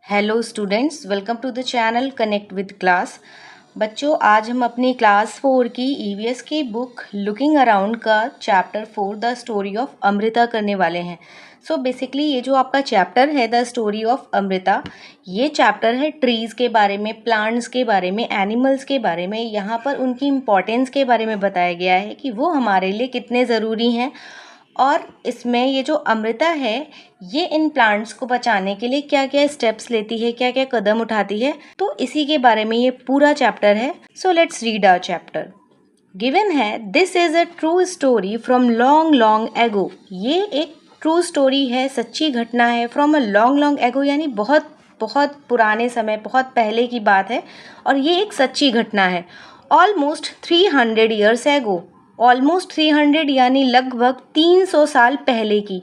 Hello students, welcome to the channel connect with class. बच्चों, आज हम अपनी क्लास 4 की ईवीएस की बुक लुकिंग अराउंड का chapter 4 the story of Amrita करने वाले हैं। सो बेसिकली ये जो आपका चैप्टर है द स्टोरी ऑफ अमृता, ये चैप्टर है ट्रीज़ के बारे में, प्लांट्स के बारे में, एनिमल्स के बारे में। यहाँ पर उनकी इम्पोर्टेंस के बारे में बताया गया है कि वो हमारे लिए कितने ज़रूरी हैं। और इसमें ये जो अमृता है ये इन प्लांट्स को बचाने के लिए क्या क्या स्टेप्स लेती है, क्या क्या कदम उठाती है, तो इसी के बारे में ये पूरा चैप्टर है। So let's read our chapter. Given है this is a true story from long long ago. ये एक ट्रू स्टोरी है, सच्ची घटना है। फ्रॉम अ लॉन्ग लॉन्ग एगो यानी बहुत बहुत पुराने समय, बहुत पहले की बात है और ये एक सच्ची घटना है। ऑलमोस्ट 300 ईयर्स एगो, ऑलमोस्ट 300 यानी लगभग 300 साल पहले की।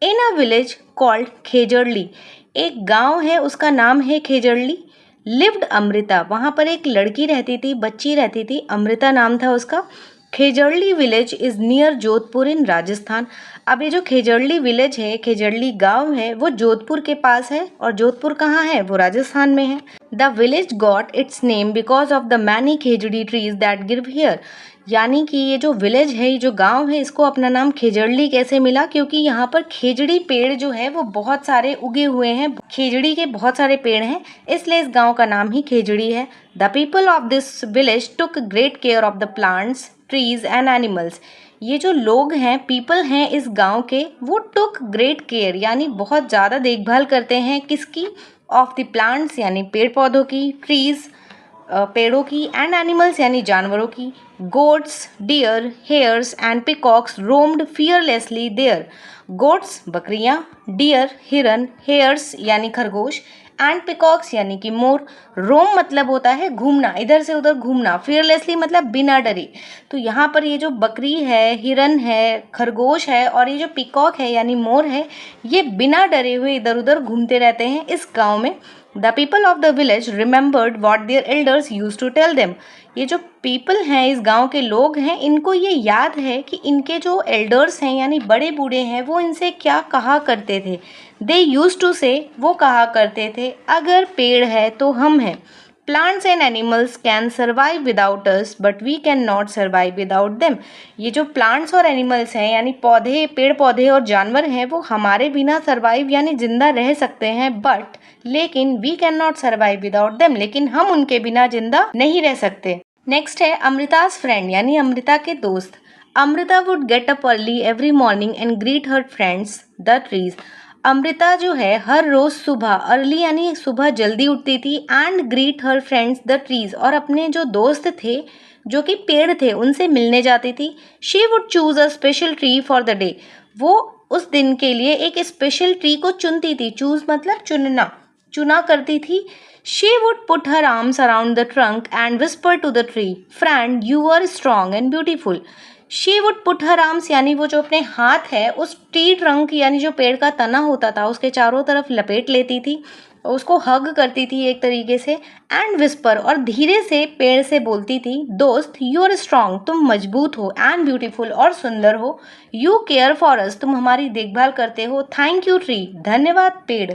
इन अ विलेज कॉल्ड खेजड़ली, एक गांव है उसका नाम है खेजड़ली। लिव्ड अमृता, वहाँ पर एक लड़की रहती थी, बच्ची रहती थी, अमृता नाम था उसका। Khejarli village is near Jodhpur in Rajasthan. अब ये जो खेजड़ली विलेज है, खेजड़ली गांव है, वो जोधपुर के पास है। और जोधपुर कहाँ है? वो राजस्थान में है। The village got its name because of the many khejri trees that give here. यानी कि ये जो विलेज है, ये जो गांव है, इसको अपना नाम खेजड़ली कैसे मिला? क्योंकि यहाँ पर खेजड़ी पेड़ जो है वो बहुत सारे उगे हुए हैं, खेजड़ी के बहुत सारे पेड़ हैं, इसलिए इस गांव का नाम ही खेजड़ी है। The people of this village took great care of the plants, trees and animals. ये जो लोग हैं, पीपल हैं इस गांव के, वो टुक ग्रेट केयर यानी बहुत ज़्यादा देखभाल करते हैं किसकी? ऑफ द प्लांट्स यानी पेड़ पौधों की, ट्रीज पेड़ों की, एंड एनिमल्स यानी जानवरों की। Goats, deer, hares and peacocks roamed fearlessly there. Goats बकरियां, डियर हिरन, हेयर्स यानी खरगोश, एंड पिकॉक्स यानी कि मोर। रोम मतलब होता है घूमना, इधर से उधर घूमना। फियरलेसली मतलब बिना डरे। तो यहाँ पर ये जो बकरी है, हिरन है, खरगोश है और ये जो पिकॉक है यानी मोर है, ये बिना डरे हुए इधर उधर घूमते रहते हैं इस गाँव में। The people of the village remembered what their elders use to tell them. ये जो पीपल हैं, इस गांव के लोग हैं, इनको ये याद है कि इनके जो एल्डर्स हैं यानी बड़े बूढ़े हैं, वो इनसे क्या कहा करते थे। दे यूज टू से, वो कहा करते थे, अगर पेड़ है तो हम हैं। Plants and animals can survive without us but we can not survive without them. ये जो प्लांट्स और एनिमल्स हैं यानी पौधे, पेड़ पौधे और जानवर हैं, वो हमारे बिना सर्वाइव यानी जिंदा रह सकते हैं, बट लेकिन we can not survive without them, लेकिन हम उनके बिना जिंदा नहीं रह सकते। नेक्स्ट है अमृता's फ्रेंड यानी अमृता के दोस्त। Amrita would get up early every morning and greet her friends the trees. Amrita जो है हर रोज सुबह, अर्ली यानी सुबह जल्दी उठती थी, and greet her friends the trees, और अपने जो दोस्त थे जो कि पेड़ थे उनसे मिलने जाती थी। She would choose a special tree for the day. वो उस दिन के लिए एक स्पेशल ट्री को चुनती थी। चूज मतलब चुनना, चुना करती थी। She would put her arms around the trunk and whisper to the tree, "Friend, you are strong and beautiful." She would put her arms यानी वो जो अपने हाथ है उस ट्री ट्रंक यानी जो पेड़ का तना होता था उसके चारों तरफ लपेट लेती थी, उसको हग करती थी एक तरीके से, एंड विस्पर और धीरे से पेड़ से बोलती थी, दोस्त यू आर स्ट्रॉन्ग, तुम मजबूत हो, एंड ब्यूटीफुल और सुंदर हो, यू केयर फॉर अस, तुम हमारी देखभाल करते हो, थैंक यू ट्री, धन्यवाद पेड़।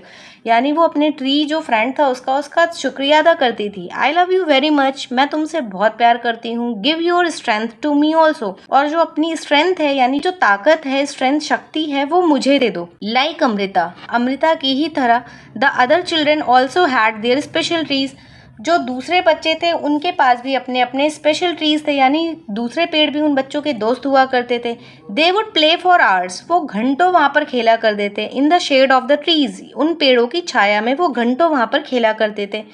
यानी वो अपने ट्री जो फ्रेंड था उसका शुक्रिया अदा करती थी। I love you very much, मैं तुमसे बहुत प्यार करती हूँ। Give your strength to me also, और जो अपनी स्ट्रेंथ है यानी जो ताकत है, स्ट्रेंथ शक्ति है, वो मुझे दे दो। लाइक अमृता, अमृता की ही तरह the other children also had their special trees. जो दूसरे बच्चे थे उनके पास भी अपने अपने स्पेशल ट्रीज थे, यानी दूसरे पेड़ भी उन बच्चों के दोस्त हुआ करते थे। They would play for hours, वो घंटों वहाँ पर खेला करते थे। In the shade of the trees, उन पेड़ों की छाया में वो घंटों वहाँ पर खेला करते थे।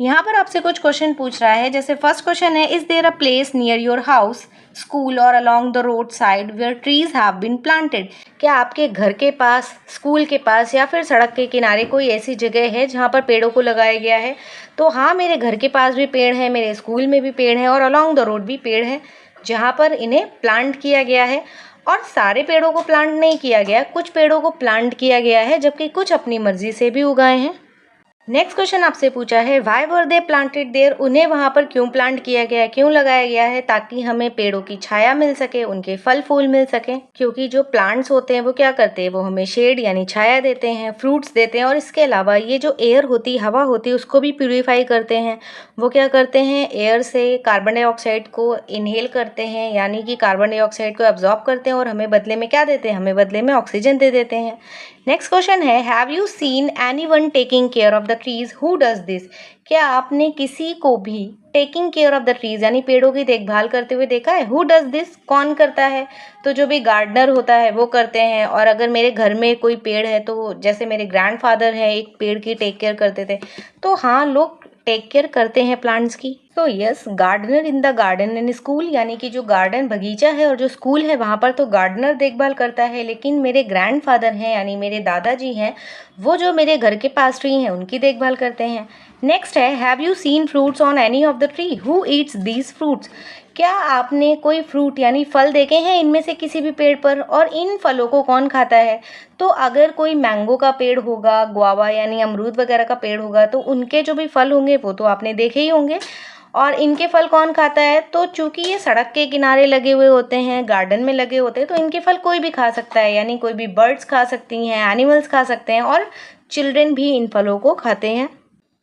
यहाँ पर आपसे कुछ क्वेश्चन पूछ रहा है, जैसे फर्स्ट क्वेश्चन है, is there a place near your house, school और along the road side where trees have been planted. क्या आपके घर के पास, स्कूल के पास या फिर सड़क के किनारे कोई ऐसी जगह है जहाँ पर पेड़ों को लगाया गया है? तो हाँ, मेरे घर के पास भी पेड़ है, मेरे स्कूल में भी पेड़ है और अलॉन्ग द रोड भी पेड़ है जहाँ पर इन्हें प्लांट किया गया है। और सारे पेड़ों को प्लांट नहीं किया गया, कुछ पेड़ों को प्लांट किया गया है, जबकि कुछ अपनी मर्जी से भी उगाए हैं। नेक्स्ट क्वेश्चन आपसे पूछा है why were they planted there, उन्हें वहाँ पर क्यों प्लांट किया गया है, क्यों लगाया गया है, ताकि हमें पेड़ों की छाया मिल सके, उनके फल फूल मिल सके। क्योंकि जो प्लांट्स होते हैं वो क्या करते हैं, वो हमें शेड यानी छाया देते हैं, फ्रूट्स देते हैं, और इसके अलावा ये जो एयर होती हवा होती है उसको भी प्यूरीफाई करते हैं। वो क्या करते हैं, एयर से कार्बन डाइऑक्साइड को इनहेल करते हैं, यानी कि कार्बन डाइऑक्साइड को एब्जॉर्ब करते हैं और हमें बदले में क्या देते हैं, हमें बदले में ऑक्सीजन दे देते हैं। नेक्स्ट क्वेश्चन है have you seen anyone taking care of the trees, who does this, क्या आपने किसी को भी taking care of the trees यानी पेड़ों की देखभाल करते हुए देखा है। हु डज दिस, कौन करता है, तो जो भी गार्डनर होता है वो करते हैं। और अगर मेरे घर में कोई पेड़ है तो जैसे मेरे ग्रैंडफादर हैं एक पेड़ की टेक केयर करते थे, तो हाँ लोग टेक केयर करते हैं प्लांट्स की। तो yes, gardener in the garden and school, यानी कि जो गार्डन बगीचा है और जो स्कूल है वहाँ पर तो गार्डनर देखभाल करता है, लेकिन मेरे ग्रैंडफादर हैं यानी मेरे दादाजी हैं, वो जो मेरे घर के पास ट्री हैं उनकी देखभाल करते हैं। नेक्स्ट है have you seen fruits on any of the tree, who Yeats these fruits, क्या आपने कोई फ्रूट यानी फल देखे हैं इनमें से किसी भी पेड़ पर, और इन फलों को कौन खाता है। तो अगर कोई मैंगो का पेड़ होगा, गुआवा यानी अमरूद वगैरह का पेड़ होगा, तो उनके जो भी फल होंगे वो तो आपने देखे ही होंगे। और इनके फल कौन खाता है, तो चूंकि ये सड़क के किनारे लगे हुए होते हैं, गार्डन में लगे होते हैं, तो इनके फल कोई भी खा सकता है, यानी कोई भी बर्ड्स खा सकती हैं, एनिमल्स खा सकते हैं, और चिल्ड्रेन भी इन फलों को खाते हैं।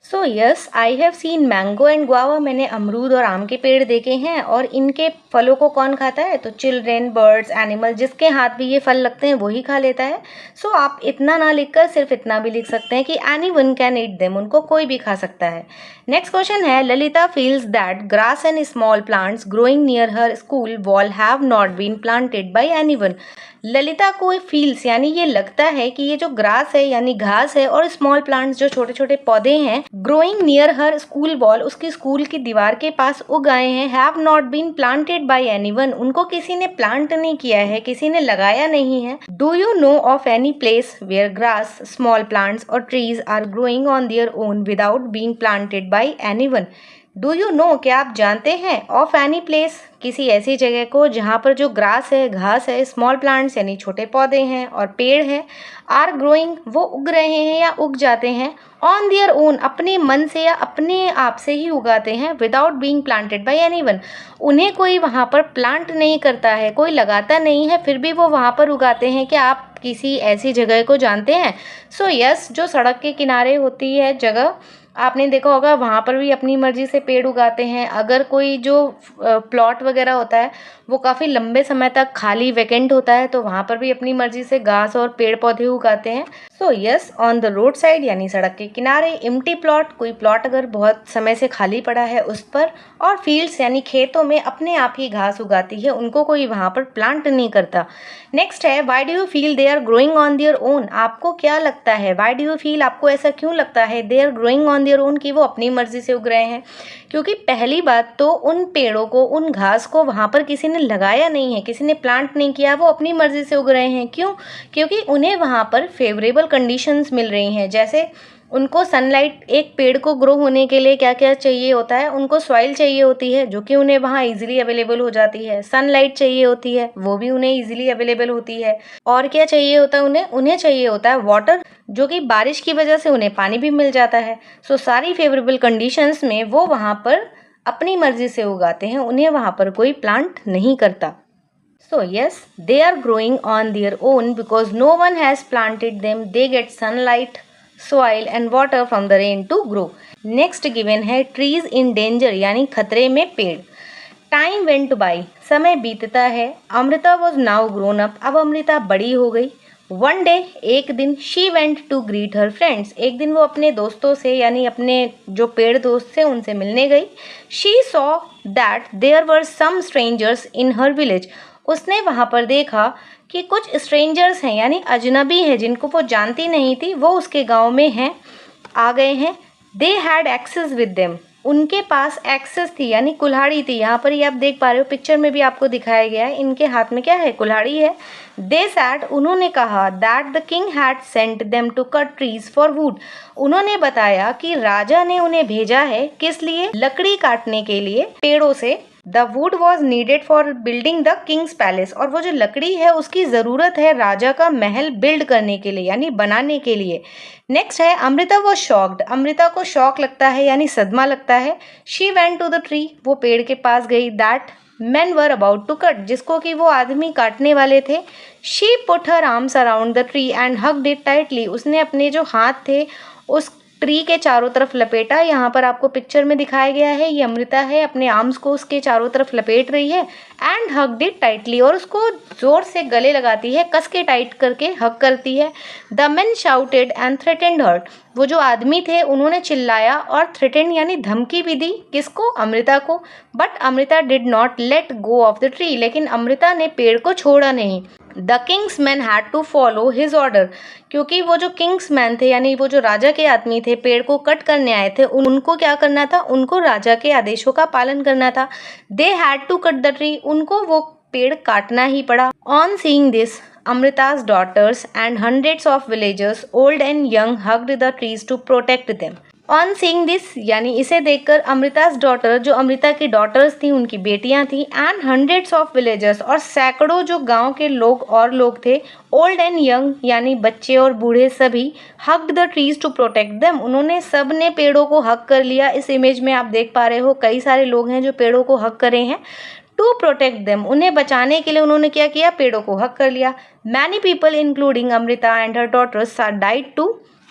So yes, I have seen mango and guava, मैंने अमरूद और आम के पेड़ देखे हैं, और इनके फलों को कौन खाता है, तो चिल्ड्रेन, बर्ड्स, एनिमल, जिसके हाथ भी ये फल लगते हैं वही खा लेता है। सो आप इतना ना लिखकर सिर्फ इतना भी लिख सकते हैं कि any one can eat them, उनको कोई भी खा सकता है। नेक्स्ट क्वेश्चन है Lalita feels that grass and small plants growing near her school wall have not been planted by any one, Lalita को फील्स यानी ये लगता है कि ये जो ग्रास है यानी घास है और स्मॉल प्लांट्स जो छोटे छोटे पौधे हैं growing near her school wall, उसकी स्कूल की दीवार के पास उग आए हैं, have not been planted by anyone, उनको किसी ने प्लांट नहीं किया है, किसी ने लगाया नहीं है। Do you know of any place where grass, small plants और trees are growing on their own without being planted by anyone, do you know, क्या आप जानते हैं, ऑफ एनी प्लेस, किसी ऐसी जगह को जहाँ पर जो ग्रास है, घास है, स्मॉल प्लांट्स यानी छोटे पौधे हैं और पेड़ हैं, आर ग्रोइंग वो उग रहे हैं या उग जाते हैं, ऑन देयर ओन अपने मन से या अपने आप से ही उगाते हैं, without being planted by anyone, उन्हें कोई वहाँ पर प्लांट नहीं करता है, कोई लगाता नहीं है, फिर भी वो वहाँ पर उगाते हैं। क्या आप किसी ऐसी जगह को जानते हैं। सो यस, जो सड़क के किनारे होती है जगह, आपने देखा होगा वहाँ पर भी अपनी मर्जी से पेड़ उगाते हैं। अगर कोई जो प्लॉट वगैरह होता है वो काफ़ी लंबे समय तक खाली वैकेंट होता है, तो वहाँ पर भी अपनी मर्जी से घास और पेड़ पौधे उगाते हैं। So yes, on the road side यानी सड़क के किनारे, एम्प्टी प्लॉट, कोई प्लॉट अगर बहुत समय से खाली पड़ा है उस पर, और फील्ड्स यानी खेतों में अपने आप ही घास उगाती है, उनको कोई वहाँ पर प्लांट नहीं करता। नेक्स्ट है why do you feel they are growing on their own, आपको क्या लगता है, व्हाई डू यू फील, आपको ऐसा क्यों लगता है, they are growing on their own, कि वो अपनी मर्जी से उग रहे हैं। क्योंकि पहली बात तो उन पेड़ों को, उन घास को वहाँ पर किसी ने लगाया नहीं है, किसी ने प्लांट नहीं किया, वो अपनी मर्जी से उग रहे हैं। क्यों, क्योंकि उन्हें वहाँ पर फेवरेबल कंडीशंस मिल रही हैं। जैसे उनको सनलाइट, एक पेड़ को ग्रो होने के लिए क्या क्या चाहिए होता है, उनको सॉइल चाहिए होती है जो कि उन्हें वहाँ इजीली अवेलेबल हो जाती है, सनलाइट चाहिए होती है वो भी उन्हें इजीली अवेलेबल होती है, और क्या चाहिए होता है उन्हें चाहिए होता है वाटर, जो कि बारिश की वजह से उन्हें पानी भी मिल जाता है। सो सारी फेवरेबल कंडीशंस में वो वहाँ पर अपनी मर्जी से उगाते हैं, उन्हें वहाँ पर कोई प्लांट नहीं करता। So yes, they are growing on their own because no one has planted them. They get sunlight, soil and water from the rain to grow. Next given है trees in danger यानी खतरे में पेड़। Time went by, समय बीतता है। Amrita was now grown up, अब अमृता बड़ी हो गई। One day, एक दिन she went to greet her friends, एक दिन वो अपने दोस्तों से यानी अपने जो पेड़ दोस्त थे उनसे मिलने गई। She saw that there were some strangers in her village, उसने वहाँ पर देखा कि कुछ स्ट्रेंजर्स हैं यानी अजनबी हैं जिनको वो जानती नहीं थी, वो उसके गांव में हैं, आ गए हैं। They had access with them, उनके पास एक्सेस थी यानी कुल्हाड़ी थी। यहाँ पर ये आप देख पा रहे हो, पिक्चर में भी आपको दिखाया गया है, इनके हाथ में क्या है, कुल्हाड़ी है। दे सैड, उन्होंने कहा, that the king had sent them to cut trees for wood, उन्होंने बताया कि राजा ने उन्हें भेजा है किस लिए, लकड़ी काटने के लिए, पेड़ों से the wood was needed for building the Kings palace, और वो जो लकड़ी है उसकी ज़रूरत है राजा का महल बिल्ड करने के लिए यानी बनाने के लिए। नेक्स्ट है अमृता वॉज शॉक्ड, अमृता को शॉक लगता है यानी सदमा लगता है। She went to the tree, वो पेड़ के पास गई। That men were about to cut, जिसको कि वो आदमी काटने वाले थे। she put her arms around the tree and hugged it tightly, उसने अपने जो हाथ थे उस ट्री के चारों तरफ लपेटा। यहाँ पर आपको पिक्चर में दिखाया गया है, ये अमृता है अपने आर्म्स को उसके चारों तरफ लपेट रही है। एंड हग्ड इट टाइटली, और उसको जोर से गले लगाती है, कस के टाइट करके हग करती है। The men shouted and threatened her, वो जो आदमी थे उन्होंने चिल्लाया और थ्रेटेंड यानी धमकी भी दी। किसको? अमृता को। But Amrita did not let go of the tree, लेकिन अमृता ने पेड़ को छोड़ा नहीं। The king's man had to follow his order, क्योंकि वो जो किंग्स मैन थे यानी वो जो राजा के आदमी थे पेड़ को कट करने आए थे, उनको क्या करना था? उनको राजा के आदेशों का पालन करना था। They had to cut the tree, उनको वो पेड़ काटना ही पड़ा। On seeing this Amrita's daughters and hundreds of villagers, old and young, hugged the trees to protect them. On seeing this, यानी इसे देखकर अमृता's daughter, जो अमृता की daughters थी उनकी बेटियां थी, and hundreds of villagers, और सैकड़ों जो गांव के लोग और लोग थे, old and young यानी बच्चे और बूढ़े सभी, hugged the trees to protect them, उन्होंने सब ने पेड़ों को हक कर लिया। इस इमेज में आप देख पा रहे हो कई सारे लोग हैं जो पेड़ों को हक करे हैं। टू प्रोटेक्ट देम, उन्हें बचाने के लिए उन्होंने क्या किया? पेड़ों को हक कर लिया। Many people including Amrita and her daughters died to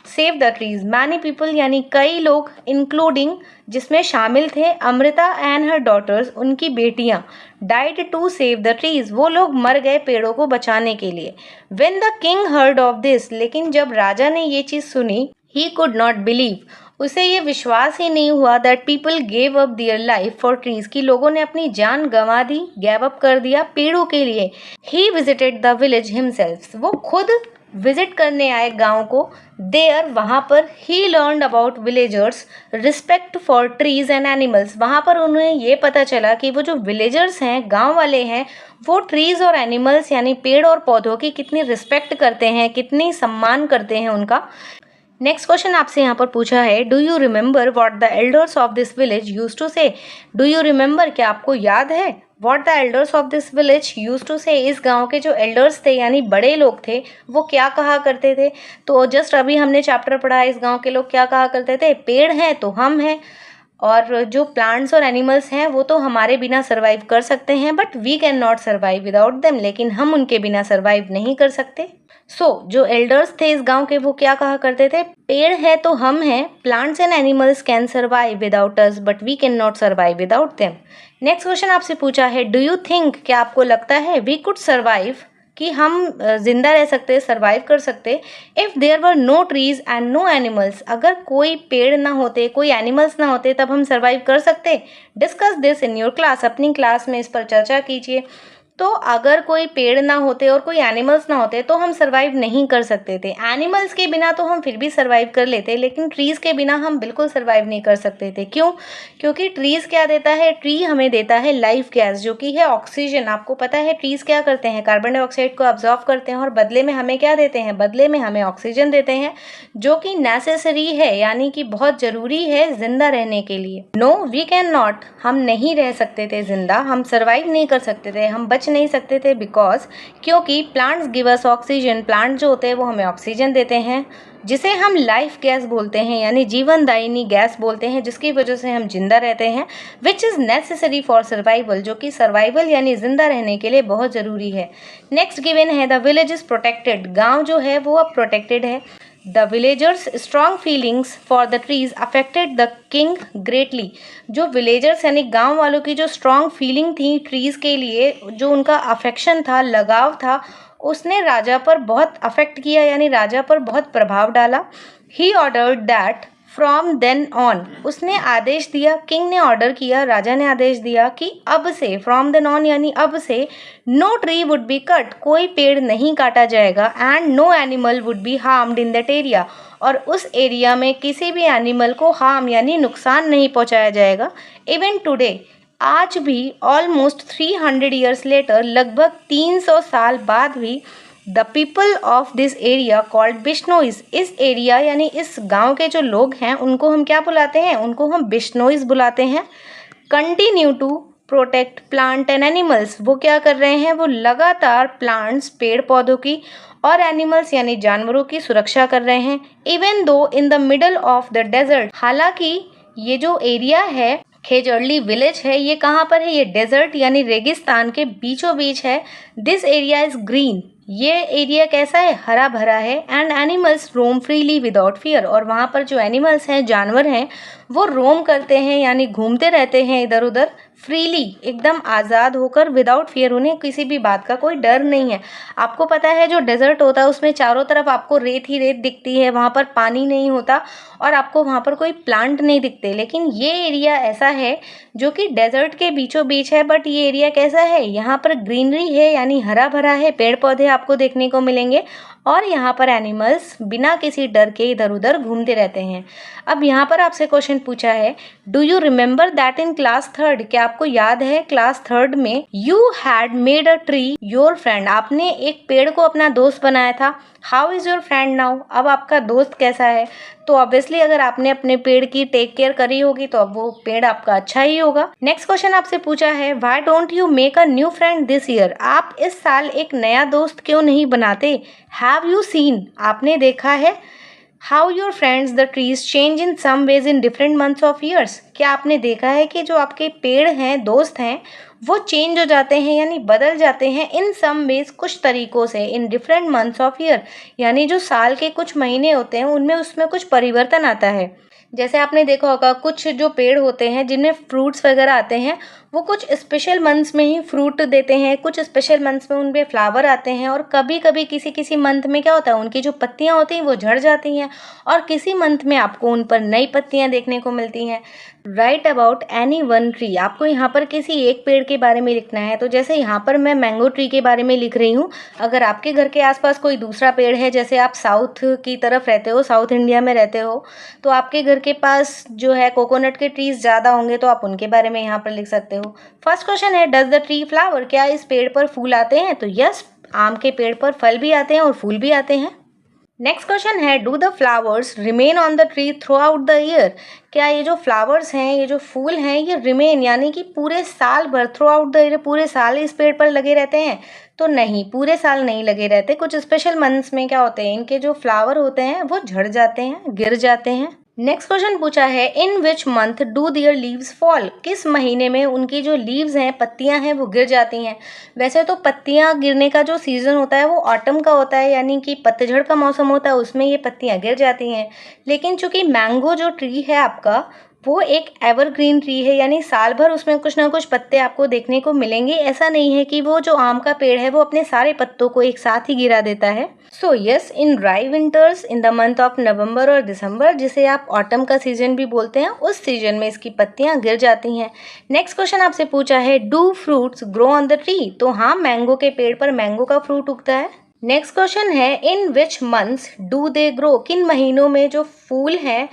save the trees, many people यानी कई लोग, इंक्लूडिंग जिसमें शामिल थे अमृता एंड हर डॉटर्स, उनकी बेटियां, died to save the trees, वो लोग मर गए पेड़ों को बचाने के लिए। When the king heard of this, लेकिन जब राजा ने ये चीज़ सुनी, ही कुड नॉट बिलीव, उसे ये विश्वास ही नहीं हुआ that people gave up their life for trees, की लोगों ने अपनी जान गंवा दी, गैव अप कर दिया पेड़ों के लिए। He visited the village himself, वो खुद विजिट करने आए गांव को। देयर, वहाँ पर ही learned about villagers respect for trees and animals, वहाँ पर उन्हें ये पता चला कि वो जो विलेजर्स हैं, गांव वाले हैं, वो ट्रीज और एनिमल्स यानी पेड़ और पौधों की कितनी रिस्पेक्ट करते हैं, कितनी सम्मान करते हैं उनका। नेक्स्ट क्वेश्चन आपसे यहाँ पर पूछा है, do you remember what the elders of this village used to say. Do you remember, क्या आपको याद है? What the elders of this village used to say, इस गांव के जो एल्डर्स थे यानी बड़े लोग थे वो क्या कहा करते थे? तो जस्ट अभी हमने चैप्टर पढ़ा है, इस गांव के लोग क्या कहा करते थे? पेड़ हैं तो हम हैं, और जो प्लांट्स और एनिमल्स हैं वो तो हमारे बिना सर्वाइव कर सकते हैं, but we can not survive without them, लेकिन हम उनके बिना सर्वाइव नहीं कर सकते। जो एल्डर्स थे इस गांव के वो क्या कहा करते थे? पेड़ है तो हम हैं, plants and animals can survive without us but we can not survive without them. Next question आपसे पूछा है, डू यू थिंक, क्या आपको लगता है, वी कुड सर्वाइव, कि हम जिंदा रह सकते, सर्वाइव कर सकते, if there were no trees and no animals, अगर कोई पेड़ ना होते, कोई एनिमल्स ना होते, तब हम सर्वाइव कर सकते? Discuss this in your class, अपनी क्लास में इस पर चर्चा कीजिए। तो अगर कोई पेड़ ना होते और कोई एनिमल्स ना होते तो हम सर्वाइव नहीं कर सकते थे। एनिमल्स के बिना तो हम फिर भी सर्वाइव कर लेते, लेकिन ट्रीज़ के बिना हम बिल्कुल सर्वाइव नहीं कर सकते थे। क्यों? क्योंकि ट्रीज़ क्या देता है? ट्री हमें देता है लाइफ गैस, जो कि है ऑक्सीजन। आपको पता है ट्रीज़ क्या करते हैं? कार्बन डाइऑक्साइड को ऑब्जॉर्व करते हैं और बदले में हमें क्या देते हैं? बदले में हमें ऑक्सीजन देते हैं, जो कि नेसेसरी है, यानी कि बहुत ज़रूरी है जिंदा रहने के लिए। नो वी कैन नॉट, हम नहीं रह सकते थे जिंदा, हम सर्वाइव नहीं कर सकते थे, हम बच नहीं सकते थे, बिकॉज, क्योंकि plants give us oxygen, plant जो होते हैं वो हमें ऑक्सीजन देते हैं, जिसे हम लाइफ गैस बोलते हैं, यानी जीवनदायिनी गैस बोलते हैं, जिसकी वजह से हम जिंदा रहते हैं, which is necessary for survival, जो कि सर्वाइवल यानी जिंदा रहने के लिए बहुत ज़रूरी है। नेक्स्ट गिवन है, द विलेज इज़ प्रोटेक्टेड, गाँव जो है वो अब प्रोटेक्टेड है। The villagers' strong feelings for the trees affected the king greatly. जो villagers यानी गांव वालों की जो strong feeling थी trees के लिए, जो उनका affection था, लगाव था, उसने राजा पर बहुत affect किया, यानी राजा पर बहुत प्रभाव डाला। He ordered that from then on, उसने आदेश दिया, किंग ने ऑर्डर किया, राजा ने आदेश दिया कि अब से, फ्रॉम देन ऑन यानी अब से, no tree would be cut, कोई पेड़ नहीं काटा जाएगा, and no animal would be harmed in that area, और उस एरिया में किसी भी एनिमल को हार्म यानी नुकसान नहीं पहुंचाया जाएगा। इवन टुडे, आज भी, ऑलमोस्ट 300 ईयर्स लेटर, लगभग 300 साल बाद भी, the people of this area called Bishnois, इस एरिया यानी इस गांव के जो लोग हैं उनको हम क्या बुलाते हैं? उनको हम बिश्नोइज बुलाते हैं। Continue to protect plant and animals, वो क्या कर रहे हैं, वो लगातार प्लांट्स पेड़ पौधों की और एनिमल्स यानी जानवरों की सुरक्षा कर रहे हैं। Even though in the middle of the desert, हालांकि ये जो एरिया है खेजड़ली विलेज है, ये कहाँ पर है, ये डेजर्ट यानी रेगिस्तान के बीचों बीच है। दिस एरिया इज ग्रीन, ये एरिया कैसा है, हरा भरा है। And animals roam freely without fear, और वहाँ पर जो एनिमल्स हैं, जानवर हैं, वो रोम करते हैं यानी घूमते रहते हैं इधर उधर फ्रीली, एकदम आज़ाद होकर, विदाउट फियर, उन्हें किसी भी बात का कोई डर नहीं है। आपको पता है जो डेजर्ट होता है उसमें चारों तरफ आपको रेत ही रेत दिखती है, वहाँ पर पानी नहीं होता और आपको वहाँ पर कोई प्लांट नहीं दिखते। लेकिन ये एरिया ऐसा है जो कि डेजर्ट के बीचों बीच है, बट ये एरिया कैसा है, यहाँ पर ग्रीनरी है यानी हरा भरा है, पेड़ पौधे आपको देखने को मिलेंगे और यहाँ पर एनिमल्स बिना किसी डर के इधर उधर घूमते रहते हैं। अब यहाँ पर आपसे क्वेश्चन पूछा है, do you remember that in class third, क्या आपको याद है क्लास थर्ड में you had made a tree your friend, आपने एक पेड़ को अपना दोस्त बनाया था। How is your friend now, अब आपका दोस्त कैसा है। तो ऑब्वियसली अगर आपने अपने पेड़ की टेक केयर करी होगी तो अब वो पेड़ आपका अच्छा ही होगा। नेक्स्ट क्वेश्चन आपसे पूछा है, why don't you make a new friend this year, आप इस साल एक नया दोस्त क्यों नहीं बनाते। हैव यू सीन, आपने देखा है, how your friends the trees change in some ways in different months of years, क्या आपने देखा है कि जो आपके पेड़ हैं, दोस्त हैं, वो चेंज हो जाते हैं यानी बदल जाते हैं इन सम वेज, कुछ तरीकों से, इन डिफरेंट मंथ्स ऑफ ईयर, यानी जो साल के कुछ महीने होते हैं उनमें उसमें कुछ परिवर्तन आता है। जैसे आपने देखा होगा कुछ जो पेड़ होते हैं जिनमें फ्रूट्स वगैरह आते हैं, वो कुछ स्पेशल मंथ्स में ही फ्रूट देते हैं, कुछ स्पेशल मंथ्स में उनपे फ्लावर आते हैं, और कभी कभी किसी किसी मंथ में क्या होता है, उनकी जो पत्तियां होती हैं वो झड़ जाती हैं और किसी मंथ में आपको उन पर नई पत्तियां देखने को मिलती हैं। Right about any one tree, आपको यहाँ पर किसी एक पेड़ के बारे में लिखना है। तो जैसे यहाँ पर मैं मैंगो ट्री के बारे में लिख रही हूँ, अगर आपके घर के आसपास कोई दूसरा पेड़ है, जैसे आप साउथ की तरफ रहते हो, साउथ इंडिया में रहते हो, तो आपके घर के पास जो है कोकोनट के ट्रीज ज़्यादा होंगे, तो आप उनके बारे में यहाँ पर लिख सकते हो। फर्स्ट क्वेश्चन है, डज द ट्री फ्लावर, क्या इस पेड़ पर फूल आते हैं। तो यस, आम के पेड़ पर फल भी आते हैं और फूल भी आते हैं। नेक्स्ट क्वेश्चन है, do the flowers remain on the tree through out the year, क्या ये जो फ्लावर्स हैं, ये जो फूल हैं, ये रिमेन यानी कि पूरे साल भर, थ्रू आउट द ईयर, पूरे साल इस पेड़ पर लगे रहते हैं। तो नहीं, पूरे साल नहीं लगे रहते, कुछ स्पेशल मंथ्स में क्या होते हैं, इनके जो फ्लावर होते हैं वो झड़ जाते हैं, गिर जाते हैं। नेक्स्ट क्वेश्चन पूछा है, in which month do their leaves fall, किस महीने में उनकी जो लीव्स हैं, पत्तियां हैं, वो गिर जाती हैं। वैसे तो पत्तियां गिरने का जो सीज़न होता है वो ऑटम का होता है, यानी कि पतझड़ का मौसम होता है, उसमें ये पत्तियां गिर जाती हैं। लेकिन चूंकि मैंगो जो ट्री है आपका, वो एक एवरग्रीन ट्री है, यानी साल भर उसमें कुछ ना कुछ पत्ते आपको देखने को मिलेंगे। ऐसा नहीं है कि वो जो आम का पेड़ है वो अपने सारे पत्तों को एक साथ ही गिरा देता है। So yes, in dry winters in the month of November और दिसंबर, जिसे आप ऑटम का सीजन भी बोलते हैं, उस सीजन में इसकी पत्तियां गिर जाती हैं। नेक्स्ट क्वेश्चन आपसे पूछा है, do fruits grow on the tree, तो हाँ, मैंगो के पेड़ पर मैंगो का फ्रूट उगता है। नेक्स्ट क्वेश्चन है, in which months do they grow, किन महीनों में जो फूल हैं,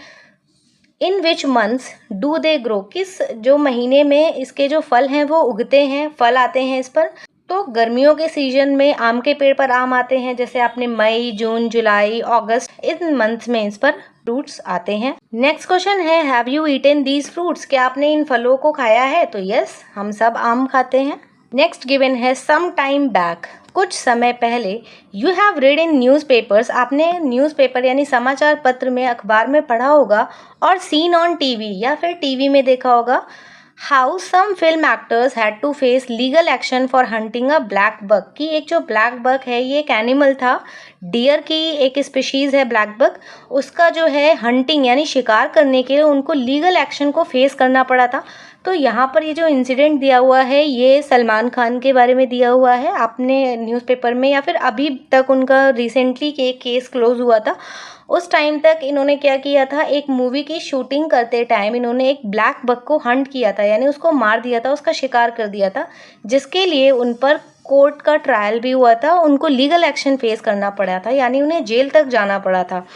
इन which months do they grow, किस जो महीने में इसके जो फल हैं वो उगते हैं, फल आते हैं इस पर। तो गर्मियों के सीजन में आम के पेड़ पर आम आते हैं, जैसे आपने मई, जून, जुलाई, अगस्त, इन मंथ्स में इस पर फ्रूट्स आते हैं। नेक्स्ट क्वेश्चन है, have you eaten these fruits, क्या आपने इन फलों को खाया है। तो यस, हम सब आम खाते हैं। नेक्स्ट गिवन है, सम टाइम बैक, कुछ समय पहले, you have read in newspapers, आपने न्यूज़पेपर यानी समाचार पत्र में, अखबार में पढ़ा होगा, और सीन ऑन टीवी, या फिर टीवी में देखा होगा, how some film actors had to face legal action for hunting a black buck, कि एक जो ब्लैक बक है ये एक एनिमल था, डियर की एक स्पीशीज़ है ब्लैक बक, उसका जो है हंटिंग यानी शिकार करने के लिए उनको लीगल एक्शन को फेस करना पड़ा था। तो यहाँ पर ये जो इंसिडेंट दिया हुआ है ये सलमान खान के बारे में दिया हुआ है, आपने न्यूज़पेपर में, या फिर अभी तक उनका रिसेंटली केस क्लोज हुआ था, उस टाइम तक इन्होंने क्या किया था, एक मूवी की शूटिंग करते टाइम इन्होंने एक ब्लैक बक को हंट किया था, यानी उसको मार दिया था, उसका शिकार कर दिया था, जिसके लिए उन पर कोर्ट का ट्रायल भी हुआ था, उनको लीगल एक्शन फेस करना पड़ा था, यानी उन्हें जेल तक जाना पड़ा था।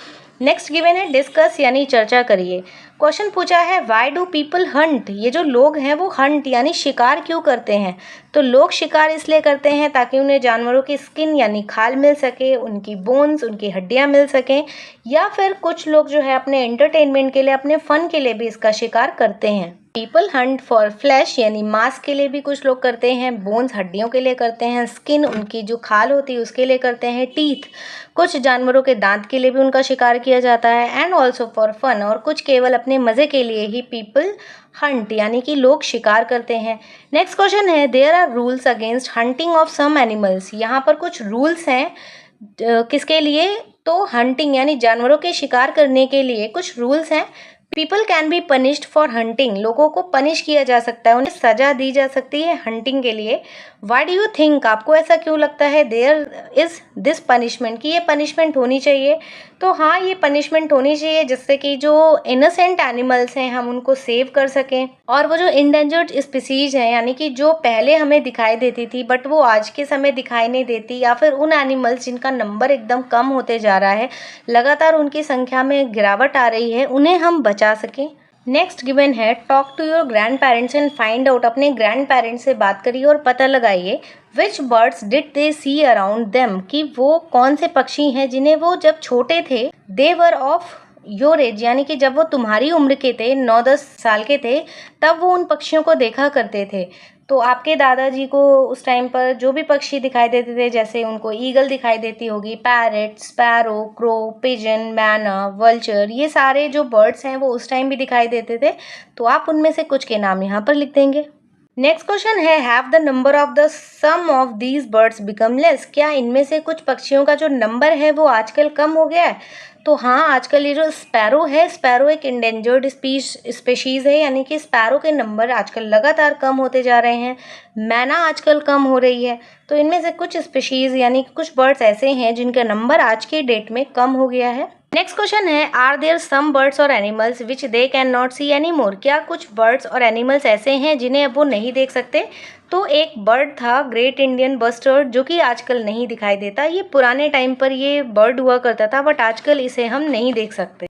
नेक्स्ट गिवन है, डिस्कस यानी चर्चा करिए। क्वेश्चन पूछा है, व्हाई डू पीपल हंट, ये जो लोग हैं वो हंट यानी शिकार क्यों करते हैं। तो लोग शिकार इसलिए करते हैं ताकि उन्हें जानवरों की स्किन यानी खाल मिल सके, उनकी बोन्स, उनकी हड्डियां मिल सकें, या फिर कुछ लोग जो है अपने एंटरटेनमेंट के लिए, अपने फन के लिए भी इसका शिकार करते हैं। पीपल हंट फॉर फ्लैश यानी मांस के लिए भी कुछ लोग करते हैं, बोन्स हड्डियों के लिए करते हैं, स्किन उनकी जो खाल होती है उसके लिए करते हैं, टीथ कुछ जानवरों के दांत के लिए भी उनका शिकार किया जाता है, एंड ऑल्सो फॉर फन और कुछ केवल अपने मज़े के लिए ही पीपल हंट यानी कि लोग शिकार करते हैं। नेक्स्ट क्वेश्चन है there are rules against hunting of some animals. यहाँ पर कुछ रूल्स हैं किसके लिए, तो हंटिंग यानी जानवरों के शिकार करने के लिए कुछ रूल्स हैं। People can be punished for hunting, लोगों को पनिश किया जा सकता है, उन्हें सजा दी जा सकती है हंटिंग के लिए। वाई डू यू थिंक, आपको ऐसा क्यों लगता है, देयर इज दिस पनिशमेंट, कि ये पनिशमेंट होनी चाहिए। तो हाँ, ये पनिशमेंट होनी चाहिए जिससे कि जो इनोसेंट एनिमल्स हैं हम उनको सेव कर सकें, और वो जो इंडेंजर्ड स्पीसीज हैं यानी कि जो पहले हमें दिखाई देती थी बट वो आज के समय दिखाई नहीं देती, या फिर उन एनिमल्स जिनका नंबर एकदम कम होते जा रहा है, लगातार उनकी संख्या में गिरावट आ रही है, उन्हें हम बचा सकें। नेक्स्ट गिवन है talk to your grand parents and find out, अपने ग्रैंड पेरेंट्स से बात करिए और पता लगाइए which birds did they see around them, कि वो कौन से पक्षी हैं जिन्हें वो जब छोटे थे दे वर ऑफ योर एज यानी कि जब वो तुम्हारी उम्र के थे, 9-10 साल के थे, तब वो उन पक्षियों को देखा करते थे। तो आपके दादाजी को उस टाइम पर जो भी पक्षी दिखाई देते थे, जैसे उनको ईगल दिखाई देती होगी, पैरेट, स्पैरो, क्रो, पिजन, मैना, वल्चर, ये सारे जो बर्ड्स हैं वो उस टाइम भी दिखाई देते थे। तो आप उनमें से कुछ के नाम यहाँ पर लिख देंगे। नेक्स्ट क्वेश्चन है have the number of the some of these birds become less, क्या इनमें से कुछ पक्षियों का जो नंबर है वो आजकल कम हो गया है। तो हाँ, आजकल ये जो स्पैरो है, स्पैरो एक इंडेंजर्ड स्पेशीज़ है, यानी कि स्पैरो के नंबर आजकल लगातार कम होते जा रहे हैं। मैना आजकल कम हो रही है। तो इनमें से कुछ स्पेशीज़ यानी कि कुछ बर्ड्स ऐसे हैं जिनका नंबर आज के डेट में कम हो गया है। नेक्स्ट क्वेश्चन है आर देयर सम बर्ड्स और animals which they can not see any more, क्या कुछ बर्ड्स और एनिमल्स ऐसे हैं जिन्हें अब वो नहीं देख सकते। तो एक बर्ड था ग्रेट इंडियन बस्टर्ड, जो कि आजकल नहीं दिखाई देता। ये पुराने टाइम पर ये बर्ड हुआ करता था बट आजकल इसे हम नहीं देख सकते।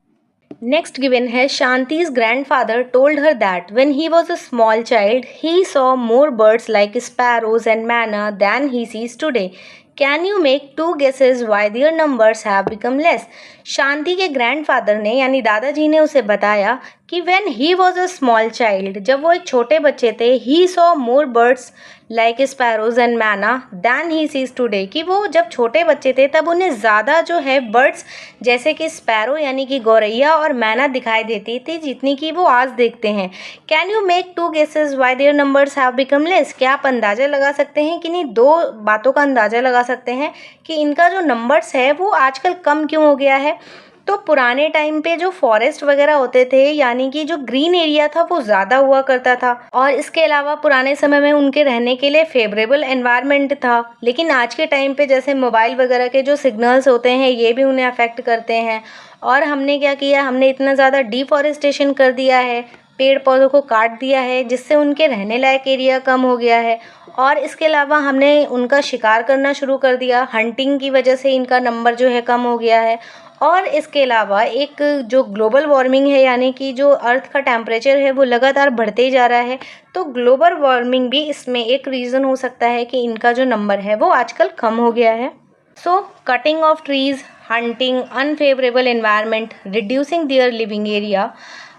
नेक्स्ट गिवन है शांति's grandfather told her that when he was a small child he saw more birds like sparrows and manna than he sees today. Can you make 2 guesses why their numbers have become less? शांति के grandfather ने यानी दादाजी ने उसे बताया कि when he was a small child, जब वो एक छोटे बच्चे थे, he saw more birds like sparrows and manna than he sees today, कि वो जब छोटे बच्चे थे तब उन्हें ज़्यादा जो है बर्ड्स जैसे कि स्पैरो यानी कि गौरैया और मैना दिखाई देती थी जितनी कि वो आज देखते हैं। Can you make 2 guesses why their numbers have become less? क्या आप अंदाज़ा लगा सकते हैं कि नहीं, 2 बातों का अंदाज़ा लगा सकते हैं कि इनका जो नंबर्स है वो आजकल कम क्यों हो गया है। तो पुराने टाइम पे जो फॉरेस्ट वगैरह होते थे यानी कि जो ग्रीन एरिया था वो ज़्यादा हुआ करता था, और इसके अलावा पुराने समय में उनके रहने के लिए फेवरेबल एनवायरनमेंट था। लेकिन आज के टाइम पे जैसे मोबाइल वगैरह के जो सिग्नल्स होते हैं ये भी उन्हें अफेक्ट करते हैं, और हमने क्या किया, हमने इतना ज़्यादा डिफॉरेस्टेशन कर दिया है, पेड़ पौधों को काट दिया है, जिससे उनके रहने लायक एरिया कम हो गया है। और इसके अलावा हमने उनका शिकार करना शुरू कर दिया, हंटिंग की वजह से इनका नंबर जो है कम हो गया है। और इसके अलावा एक जो ग्लोबल वार्मिंग है यानी कि जो अर्थ का टेम्परेचर है वो लगातार बढ़ते ही जा रहा है, तो ग्लोबल वार्मिंग भी इसमें एक रीज़न हो सकता है कि इनका जो नंबर है वो आजकल कम हो गया है। सो cutting of trees, hunting, unfavourable environment, reducing their living area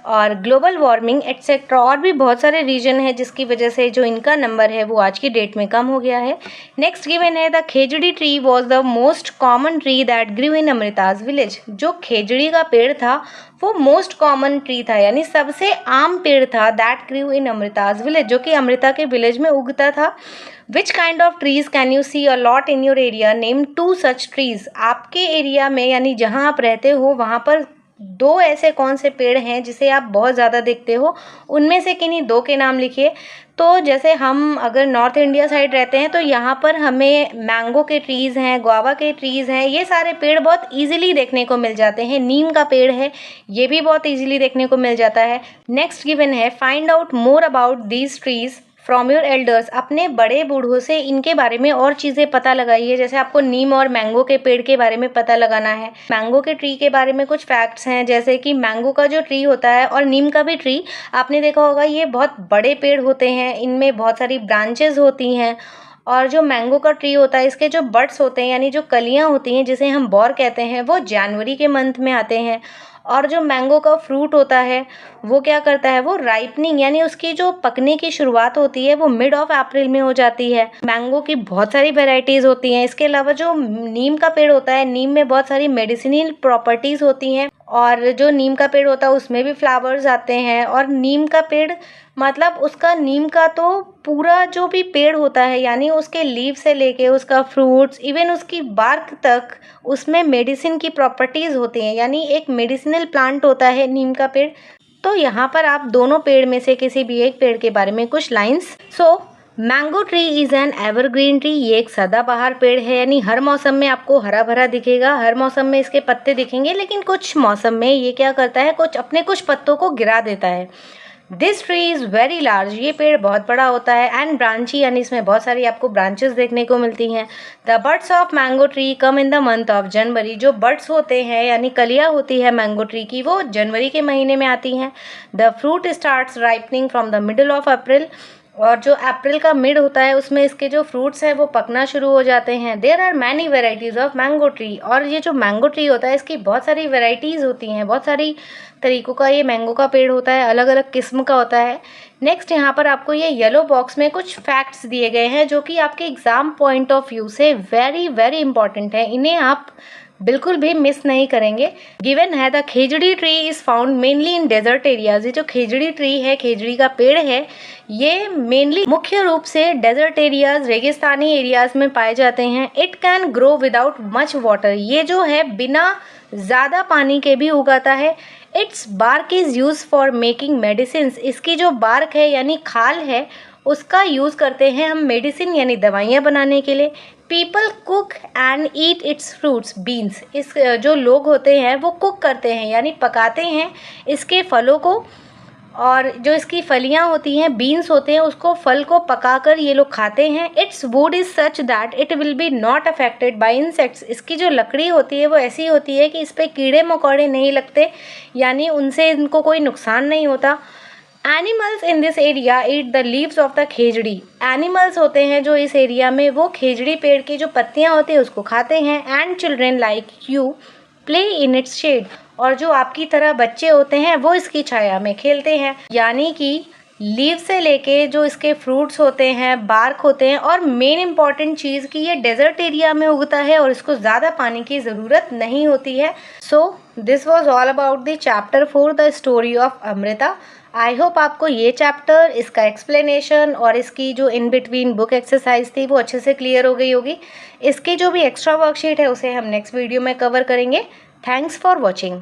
और ग्लोबल वार्मिंग एट्सेट्रा, और भी बहुत सारे रीजन है जिसकी वजह से जो इनका नंबर है वो आज की डेट में कम हो गया है। नेक्स्ट गिवन है the khejri tree was the most common tree that grew in Amrita's village. जो खेजड़ी का पेड़ था वो मोस्ट कॉमन ट्री था यानी सबसे आम पेड़ था, that grew in Amrita's village, जो कि अमृता के विलेज में उगता था। Which kind of trees can you see a lot in your area, name 2 such trees. आपके एरिया में यानी जहाँ आप रहते हो वहाँ पर 2 ऐसे कौन से पेड़ हैं जिसे आप बहुत ज़्यादा देखते हो, उनमें से किन्हीं 2 के नाम लिखिए। तो जैसे हम अगर नॉर्थ इंडिया साइड रहते हैं तो यहाँ पर हमें मैंगो के ट्रीज़ हैं, गुआवा के ट्रीज़ हैं, ये सारे पेड़ बहुत इजीली देखने को मिल जाते हैं। नीम का पेड़ है, ये भी बहुत इजीली देखने को मिल जाता है। नेक्स्ट गिवन है find out more about these trees from your elders. अपने बड़े बूढ़ों से इनके बारे में और चीज़ें पता लगाइए। जैसे आपको नीम और मैंगो के पेड़ के बारे में पता लगाना है। मैंगो के ट्री के बारे में कुछ फैक्ट्स हैं, जैसे कि मैंगो का जो ट्री होता है और नीम का भी ट्री आपने देखा होगा, ये बहुत बड़े पेड़ होते हैं, इनमें बहुत सारी ब्रांचेज होती हैं। और जो मैंगो का ट्री होता है इसके जो बड्स होते हैं यानी जो कलियाँ होती हैं जिसे हम बौर कहते हैं, वो जनवरी के मंथ में आते हैं। और जो मैंगो का फ्रूट होता है वो क्या करता है, वो राइपनिंग यानी उसकी जो पकने की शुरुआत होती है वो मिड ऑफ अप्रैल में हो जाती है। मैंगो की बहुत सारी वेराइटीज़ होती हैं। इसके अलावा जो नीम का पेड़ होता है, नीम में बहुत सारी मेडिसिनल प्रॉपर्टीज़ होती हैं और जो नीम का पेड़ होता है उसमें भी फ्लावर्स आते हैं। और नीम का पेड़ मतलब उसका नीम का तो पूरा जो भी पेड़ होता है यानी उसके लीव से लेके उसका फ्रूट्स इवन उसकी बार्क तक उसमें मेडिसिन की प्रॉपर्टीज़ होती हैं, यानी एक मेडिसिनल प्लांट होता है नीम का पेड़। तो यहाँ पर आप दोनों पेड़ में से किसी भी एक पेड़ के बारे में कुछ lines. Mango tree is an evergreen tree, ये एक सदाबहार पेड़ है यानी हर मौसम में आपको हरा भरा दिखेगा, हर मौसम में इसके पत्ते दिखेंगे, लेकिन कुछ मौसम में ये क्या करता है, कुछ पत्तों को गिरा देता है। This tree is very large, ये पेड़ बहुत बड़ा होता है। एंड ब्रांची यानी इसमें बहुत सारी आपको ब्रांचेस देखने को मिलती हैं। The buds of mango tree come in the month of January, जो बड्स होते हैं यानी कलियाँ होती है मैंगो ट्री की वो जनवरी के महीने में आती हैं। The fruit starts ripening from the middle of April, और जो अप्रैल का मिड होता है उसमें इसके जो फ्रूट्स हैं वो पकना शुरू हो जाते हैं। There are many varieties of mango tree, और ये जो मैंगो ट्री होता है इसकी बहुत सारी वेराइटीज़ होती हैं, बहुत सारी तरीक़ों का ये मैंगो का पेड़ होता है, अलग अलग किस्म का होता है। नेक्स्ट यहाँ पर आपको ये येलो बॉक्स में कुछ फैक्ट्स दिए गए हैं जो कि आपके एग्ज़ाम पॉइंट ऑफ व्यू से वेरी वेरी इंपॉर्टेंट है, इन्हें आप बिल्कुल भी मिस नहीं करेंगे। गिवन है the khejri tree is found mainly in desert areas, ये जो खेजड़ी ट्री है, खेजड़ी का पेड़ है, ये मेनली मुख्य रूप से डेजर्ट एरियाज रेगिस्तानी एरियाज में पाए जाते हैं। It can grow without much water, ये जो है बिना ज़्यादा पानी के भी उगाता है। Its bark is use for making medicines, इसकी जो बार्क है यानी खाल है उसका यूज़ करते हैं हम मेडिसिन यानी दवाइयाँ बनाने के लिए। People cook and eat its fruits beans, इस जो लोग होते हैं वो कुक करते हैं यानी पकाते हैं इसके फलों को, और जो इसकी फलियां होती हैं बीन्स होते हैं उसको फल को पकाकर ये लोग खाते हैं। It's would is such that it will be not affected by insects, इसकी जो लकड़ी होती है वो ऐसी होती है कि इस पर कीड़े मकोड़े नहीं लगते यानी उनसे इनको कोई नुकसान नहीं होता। Animals in this area eat the leaves of the khejri, animals होते हैं जो इस एरिया में वो खेजड़ी पेड़ की जो पत्तियां होती हैं उसको खाते हैं। And children like you play in its shade, और जो आपकी तरह बच्चे होते हैं वो इसकी छाया में खेलते हैं। यानी कि लीव से लेके जो इसके फ्रूट्स होते हैं, बार्क होते हैं, और मेन इंपॉर्टेंट चीज़ कि ये डेजर्ट एरिया में उगता है और इसको ज़्यादा पानी की ज़रूरत नहीं होती है। So this was all about the chapter 4 the story of Amrita. I hope आपको ये चैप्टर, इसका एक्सप्लेनेशन और इसकी जो इन बिटवीन बुक एक्सरसाइज थी वो अच्छे से क्लियर हो गई होगी। इसकी जो भी एक्स्ट्रा वर्कशीट है उसे हम नेक्स्ट वीडियो में कवर करेंगे। Thanks for watching.